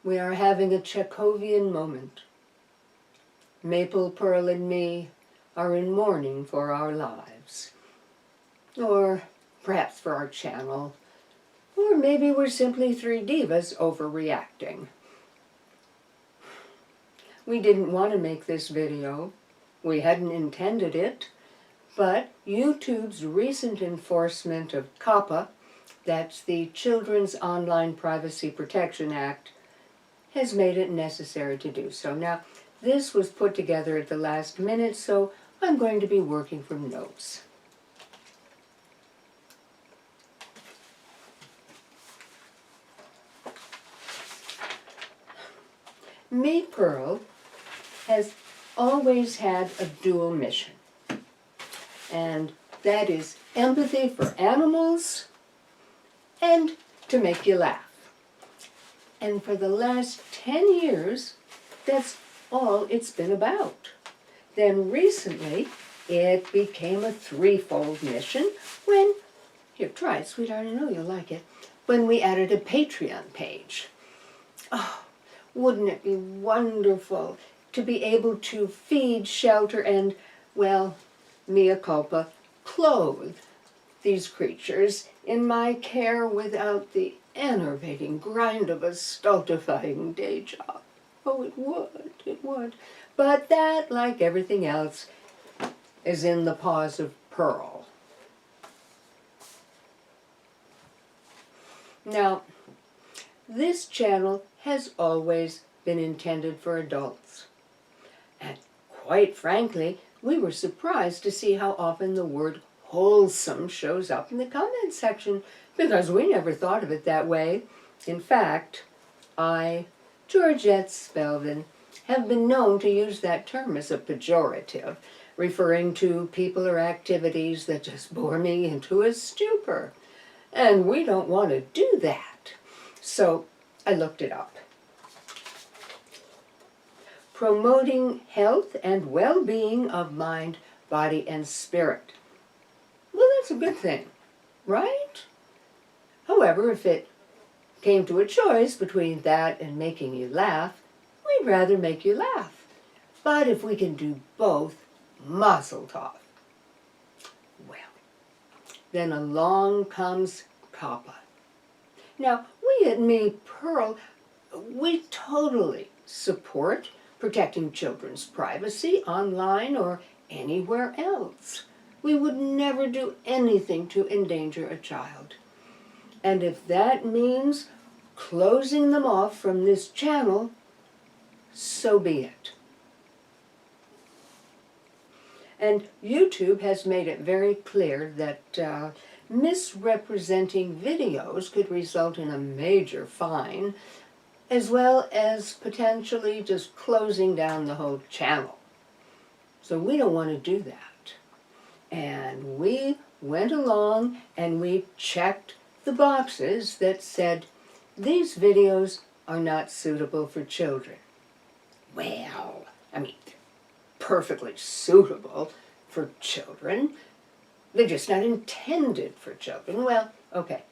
We are having a Chekhovian moment. Maple, Pearl, and me are in mourning for our lives. Or perhaps for our channel. Or maybe we're simply three divas overreacting. We didn't want to make this video. We hadn't intended it. But YouTube's recent enforcement of Coppa, that's the Children's Online Privacy Protection Act, has made it necessary to do so. Now, this was put together at the last minute, so I'm going to be working from notes. Me, Pearl, has always had a dual mission, and that is empathy for animals and to make you laugh. And for the last 10 years, that's all it's been about. Then recently, it became a threefold mission when, here, try it, sweetheart, I know you'll like it, when we added a Patreon page. Oh, wouldn't it be wonderful to be able to feed, shelter, and, well, mea culpa, clothe these creatures in my care without the enervating grind of a stultifying day job? Oh, it would. But that, like everything else, is in the paws of Pearl. Now, this channel has always been intended for adults. And quite frankly, we were surprised to see how often the word wholesome shows up in the comment section, because we never thought of it that way. In fact, I, Georgette Spelvin, have been known to use that term as a pejorative, referring to people or activities that just bore me into a stupor. And we don't want to do that. So I looked it up. Promoting health and well-being of mind, body, and spirit. Well, that's a good thing, right? However, if it came to a choice between that and making you laugh, we'd rather make you laugh. But if we can do both, mazel tov. Well, then along comes Coppa. Now, we at Me, Pearl, we totally support protecting children's privacy online or anywhere else. We would never do anything to endanger a child. And if that means closing them off from this channel, so be it. And YouTube has made it very clear that misrepresenting videos could result in a major fine, as well as potentially just closing down the whole channel. So we don't want to do that. And we went along and we checked the boxes that said, these videos are not suitable for children. Well, I mean, perfectly suitable for children. They're just not intended for children. Well, okay.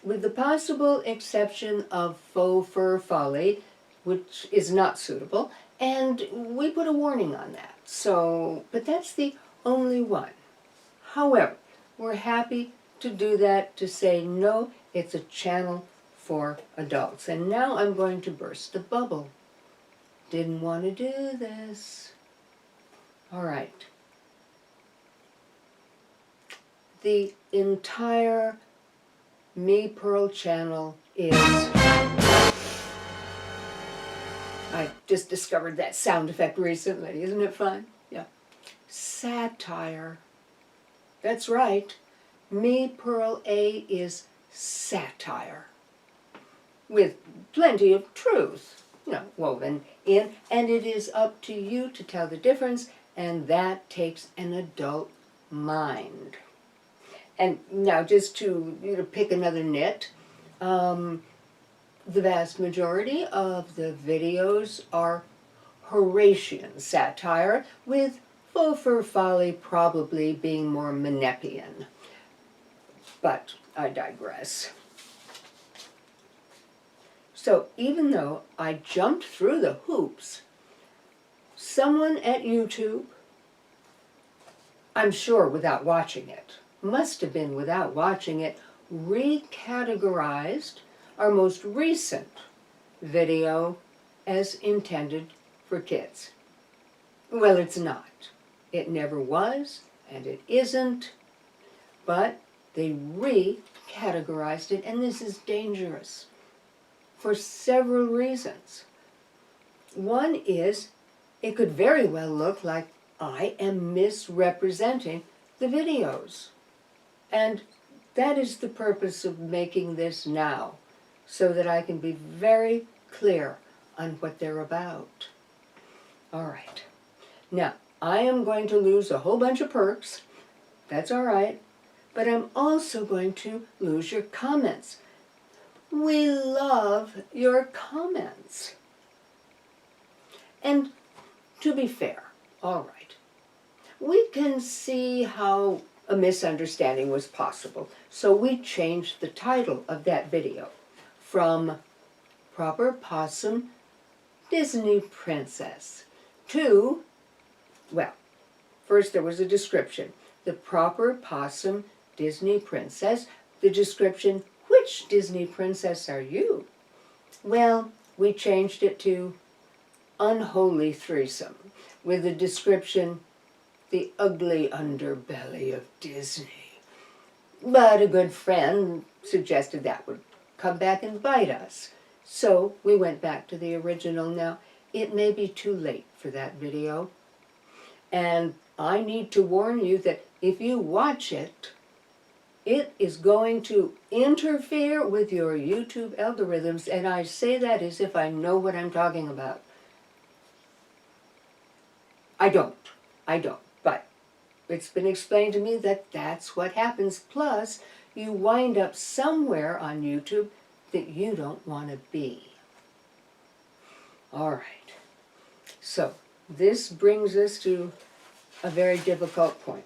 With the possible exception of faux fur folly, which is not suitable, and we put a warning on that. So, but that's the only one. However, we're happy to do that, to say no, it's a channel for adults. And now I'm going to burst the bubble. Didn't want to do this. All right. The entire Me Pearl channel is... I just discovered that sound effect recently. Isn't it fun? Yeah. Satire. That's right. Me Pearl A is satire. With plenty of truth, woven in. And it is up to you to tell the difference, and that takes an adult mind. And now just to pick another nit, the vast majority of the videos are Horatian satire, with faux fur folly probably being more Meneppian. But I digress. So even though I jumped through the hoops, someone at YouTube, I'm sure without watching it, must have been without watching it, recategorized our most recent video as intended for kids. Well, it's not. It never was, and it isn't, but they recategorized it, and this is dangerous for several reasons. One is, it could very well look like I am misrepresenting the videos. And that is the purpose of making this now, so that I can be very clear on what they're about. All right. Now, I am going to lose a whole bunch of perks. That's all right. But I'm also going to lose your comments. We love your comments. And to be fair, all right, we can see how a misunderstanding was possible. So we changed the title of that video from Proper Possum Disney Princess to, well, first there was a description. The Proper Possum Disney Princess. The description, which Disney princess are you? Well, we changed it to Unholy Threesome, with the description, the ugly underbelly of Disney. But a good friend suggested that would come back and bite us. So we went back to the original. Now, it may be too late for that video. And I need to warn you that if you watch it, it is going to interfere with your YouTube algorithms. And I say that as if I know what I'm talking about. I don't, but it's been explained to me that that's what happens. Plus, you wind up somewhere on YouTube that you don't want to be. All right, so this brings us to a very difficult point.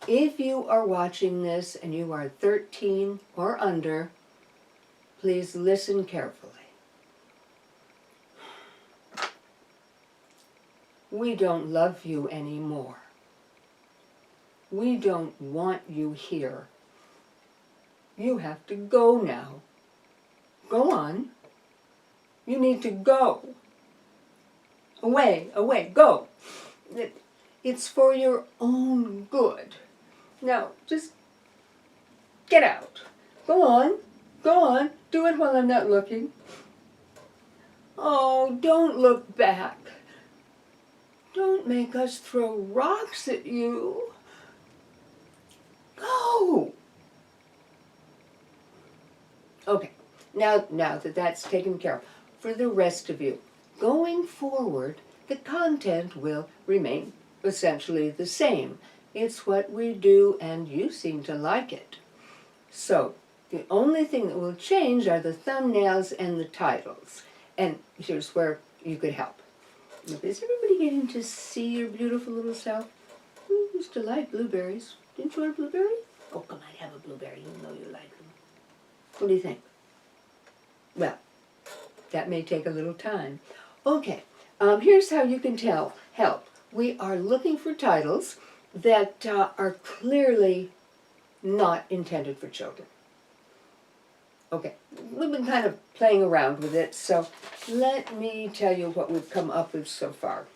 If you are watching this and you are 13 or under, please listen carefully. We don't love you anymore. We don't want you here. You have to go now. Go on. You need to go. Away, away, go. It's for your own good. Now, just get out. Go on, do it while I'm not looking. Oh, don't look back. Don't make us throw rocks at you. Go. Okay, now that that's taken care of, for the rest of you, going forward, the content will remain essentially the same. It's what we do, and you seem to like it. So, the only thing that will change are the thumbnails and the titles. And here's where you could help. Is everybody getting to see your beautiful little self? You used to like blueberries. Didn't you want a blueberry? Oh, come on, have a blueberry. You know you like them. What do you think? Well, that may take a little time. Okay, here's how you can help. We are looking for titles that are clearly not intended for children. Okay, we've been kind of playing around with it, so let me tell you what we've come up with so far.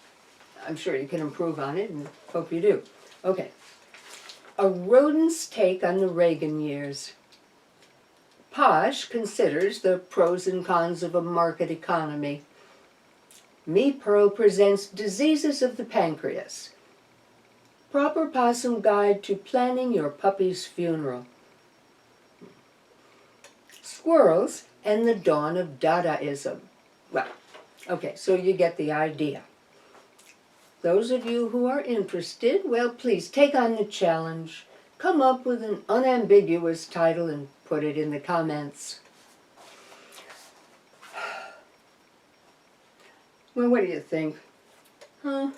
I'm sure you can improve on it, and hope you do. Okay, A Rodent's Take on the Reagan Years. Posh considers the pros and cons of a market economy. Me Pearl presents Diseases of the Pancreas. Proper Possum Guide to Planning Your Puppy's Funeral. Squirrels and the Dawn of Dadaism. Well, okay, so you get the idea. Those of you who are interested, well, please take on the challenge. Come up with an unambiguous title and put it in the comments. Well, what do you think? Huh?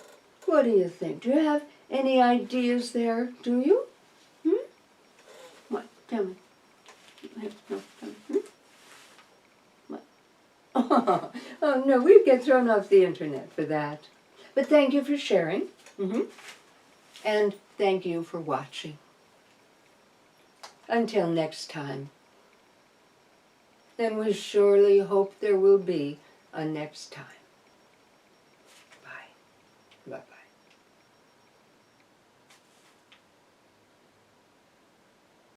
What do you think? Do you have any ideas there? Do you? What? Tell me. No, tell me. Oh no, we'd get thrown off the internet for that. But thank you for sharing. And thank you for watching. Until next time. And we surely hope there will be a next time. Bye. Bye-bye.